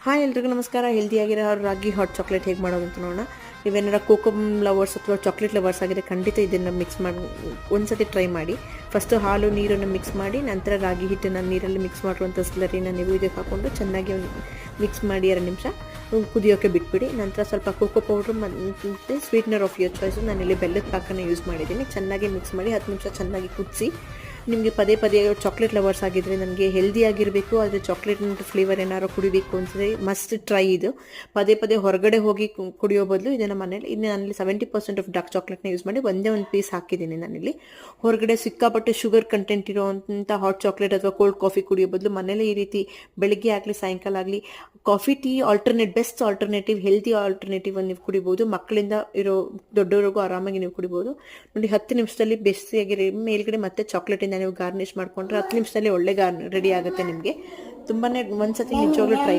Hi ಎಲ್ರಿಗೂ ನಮಸ್ಕಾರ. ಹೆಲ್ದಿಯಾಗಿರೋ ರಾಗಿ hot chocolate ಹೇಗೆ ಮಾಡೋದು ಅಂತ ನೋಡೋಣ. ನೀವೇನಾರ ಕೋಕಮ್ ಲವರ್ಸ್ ಅಥವಾ ಚಾಕ್ಲೇಟ್ ಲವರ್ಸ್ ಆಗಿದೆ ಖಂಡಿತ ಇದನ್ನು ಮಿಕ್ಸ್ ಮಾಡಿ ಒಂದ್ಸತಿ ಟ್ರೈ ಮಾಡಿ. ಫಸ್ಟು ಹಾಲು ನೀರನ್ನು ಮಿಕ್ಸ್ ಮಾಡಿ ನಂತರ ರಾಗಿ ಹಿಟ್ಟನ್ನು ನೀರಲ್ಲಿ ಮಿಕ್ಸ್ ಮಾಡಿರುವಂಥ ಸ್ಲರಿನ ನೀವು ಇದಕ್ಕೆ ಹಾಕ್ಕೊಂಡು ಚೆನ್ನಾಗಿ ಮಿಕ್ಸ್ ಮಾಡಿ 2 ನಿಮಿಷ ಕುದಿಯೋಕ್ಕೆ ಬಿಟ್ಬಿಡಿ. ನಂತರ ಸ್ವಲ್ಪ ಕೋಕೋ ಪೌಡ್ರ್ ಮತ್ತು ಸ್ವೀಟ್ನರ್ ಆಫ್ ಯುವರ್ ಚಾಯ್ಸು, ನಾನಿಲ್ಲಿ ಬೆಲ್ಲದ ಪಾಕನ ಯೂಸ್ ಮಾಡಿದ್ದೀನಿ. ಚೆನ್ನಾಗಿ ಮಿಕ್ಸ್ ಮಾಡಿ 10 ನಿಮಿಷ ಚೆನ್ನಾಗಿ ಕುದಿಸಿ. ನಿಮಗೆ ಪದೇ ಪದೇ ಚಾಕ್ಲೇಟ್ ಲವರ್ಸ್ ಆಗಿದ್ದರೆ ನನಗೆ ಹೆಲ್ದಿಯಾಗಿರಬೇಕು ಆದರೆ ಚಾಕ್ಲೇಟ್ ಫ್ಲೇವರ್ ಏನಾರು ಕುಡಿಬೇಕು ಅನ್ಸಿದ್ರೆ ಮಸ್ಟ್ ಟ್ರೈ ಇದು. ಪದೇ ಪದೇ ಹೊರಗಡೆ ಹೋಗಿ ಕುಡಿಯೋ ಬದಲು ಇದನ್ನು ಮನೇಲಿ ನಾನಲ್ಲಿ 70% ಆಫ್ ಡಾರ್ಕ್ ಚಾಕ್ಲೇಟ್ನ ಯೂಸ್ ಮಾಡಿ ಒಂದೇ ಒಂದು ಪೀಸ್ ಹಾಕಿದ್ದೀನಿ ನಾನಿಲ್ಲಿ. ಹೊರಗಡೆ ಸಿಕ್ಕಾಪಟ್ಟೆ ಶುಗರ್ ಕಂಟೆಂಟ್ ಇರೋವಂಥ ಹಾಟ್ ಚಾಕ್ಲೇಟ್ ಅಥವಾ ಕೋಲ್ಡ್ ಕಾಫಿ ಕುಡಿಯೋ ಬದಲು ಮನೇಲಿ ಈ ರೀತಿ ಬೆಳಗ್ಗೆ ಆಗಲಿ ಸಾಯಂಕಾಲ ಆಗಲಿ coffee tea best alternative, healthy alternative ನೀವು ಕುಡಿಬೋದು. ಮಕ್ಕಳಿಂದ ಇರೋ ದೊಡ್ಡವರಿಗೂ ಆರಾಮಾಗಿ ನೀವು ಕುಡಿಬೋದು. ನೋಡಿ 10 ನಿಮಿಷದಲ್ಲಿ ಬೆಸ್ಸಿಯಾಗಿ ಮೇಲ್ಗಡೆ ಮತ್ತೆ ಚಾಕ್ಲೇಟಿಂದ ನೀವು ಗಾರ್ನಿಷ್ ಮಾಡ್ಕೊಂಡ್ರೆ 10 ನಿಮಿಷದಲ್ಲಿ ಒಳ್ಳೆ ರೆಡಿ ಆಗುತ್ತೆ ನಿಮಗೆ. ತುಂಬಾ ಒಂದ್ಸತಿ ನಿಜವಾಗ್ಲೂ ಟ್ರೈ